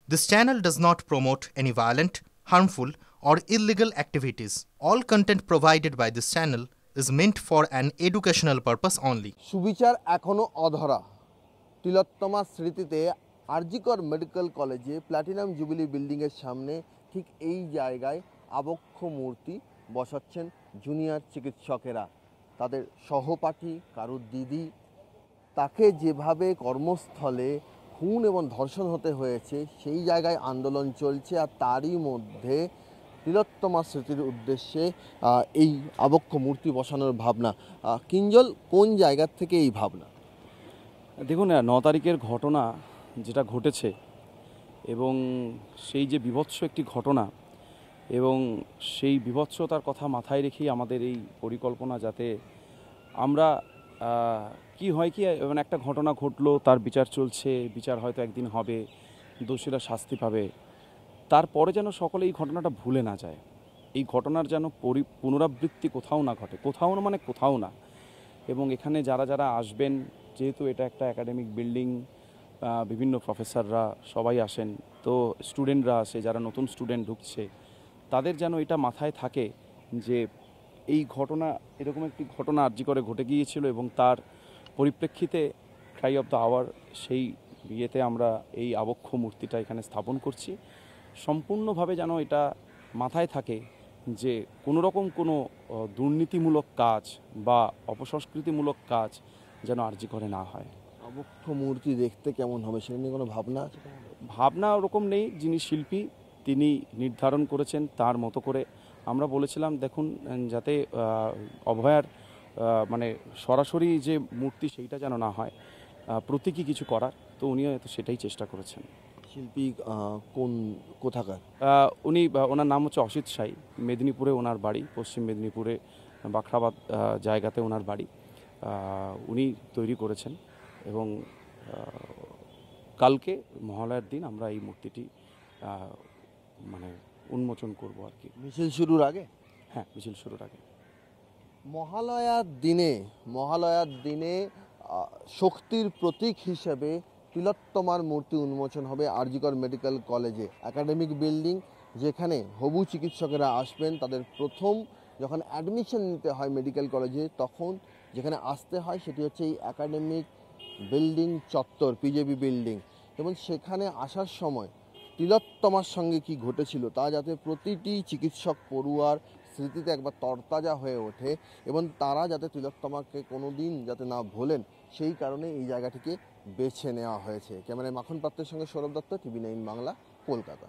This channel does not promote any violent, harmful, or illegal activities. All content provided by this channel is meant for an educational purpose only. সুবিচার এখনও অধরা। তিলোত্তমা স্মৃতিতে RG Kar medical কলেজে platinum jubilee বিল্ডিংয়ের সামনে ঠিক এই জায়গায় আবক্ষ মূর্তি বসাচ্ছেন জুনিয়র চিকিৎসকেরা। তাদের সহপাঠী কারুর দিদি, তাকে যেভাবে কর্মস্থলে খুন এবং ধর্ষণ হতে হয়েছে সেই জায়গায় আন্দোলন চলছে, আর তারই মধ্যে তিলোত্তমা স্মৃতির উদ্দেশ্যে এই আবক্ষ মূর্তি বসানোর ভাবনা। কিঞ্জল, কোন জায়গার থেকে এই ভাবনা? দেখুন, 9 তারিখের ঘটনা যেটা ঘটেছে এবং সেই যে বীভৎস একটি ঘটনা, এবং সেই বীভৎসতার কথা মাথায় রেখেই আমাদের এই পরিকল্পনা, যাতে আমরা কি হয় কি মানে একটা ঘটনা ঘটলো, তার বিচার চলছে, বিচার হয়তো একদিন হবে, দোষীরা শাস্তি পাবে, তারপরে যেন সকলে এই ঘটনাটা ভুলে না যায়, এই ঘটনার যেন পুনরাবৃত্তি কোথাও না ঘটে, কোথাও না মানে কোথাও না। এবং এখানে যারা যারা আসবেন, যেহেতু এটা একটা একাডেমিক বিল্ডিং, বিভিন্ন প্রফেসররা সবাই আসেন, তো স্টুডেন্টরা আসে, যারা নতুন স্টুডেন্ট ঢুকছে, তাদের যেন এটা মাথায় থাকে যে এই ঘটনা, এরকম একটি ঘটনা আরজিকরে ঘটে গিয়েছিল এবং তার পরিপ্রেক্ষিতে ক্রাই অফ দ্য আওয়ার, সেই বিয়েতে আমরা এই আবক্ষ মূর্তিটা এখানে স্থাপন করছি। সম্পূর্ণভাবে যেন এটা মাথায় থাকে যে কোনোরকম কোনো দুর্নীতিমূলক কাজ বা অপসংস্কৃতিমূলক কাজ যেন আরজিকরে না হয়। আবক্ষ মূর্তি দেখতে কেমন হবে সেটা নিয়ে কোনো ভাবনা আছে? ভাবনা ওরকম নেই, যিনি শিল্পী তিনি নির্ধারণ করেছেন তার মতো করে। আমরা বলেছিলাম দেখুন, যাতে অভয়ার মানে সরাসরি যে মূর্তি সেইটা যেন না হয়, প্রতীকী কিছু করার, তো উনিও তো সেটাই চেষ্টা করেছেন। শিল্পী কোথাকার? ওনার নাম হচ্ছে অসিত সাই, মেদিনীপুরে ওনার বাড়ি, পশ্চিম মেদিনীপুরে বাখরাবাদ জায়গাতে ওনার বাড়ি। উনি তৈরি করেছেন এবং কালকে মহালয়ার দিন আমরা এই মূর্তিটি মানে উন্মোচন করব আর কি। মিছিল শুরুর আগে? হ্যাঁ, মিছিল শুরুর আগে। মহালয়ার দিনে শক্তির প্রতীক হিসেবে তিলোত্তমার মূর্তি উন্মোচন হবে আরজিকর মেডিকেল কলেজে, একাডেমিক বিল্ডিং, যেখানে হবু চিকিৎসকেরা আসবেন। তাদের প্রথম যখন অ্যাডমিশন নিতে হয় মেডিকেল কলেজে, তখন যেখানে আসতে হয় সেটি হচ্ছে এই একাডেমিক বিল্ডিং চত্বর, পিজেবি বিল্ডিং। এবং সেখানে আসার সময় তিলোত্তমার সঙ্গে কি ঘটেছিল তা যাতে প্রতিটি চিকিৎসক পড়ুয়ার স্মৃতিতে একবার তরতাজা হয়ে ওঠে এবং তারা যাতে তিলোত্তমাকে কোনো দিন যাতে না ভোলেন, সেই কারণে এই জায়গাটিকে বেছে নেওয়া হয়েছে। ক্যামেরায় মাখন পাত্রের সঙ্গে সৌরভ দত্ত, টিভি9 বাংলা, কলকাতা।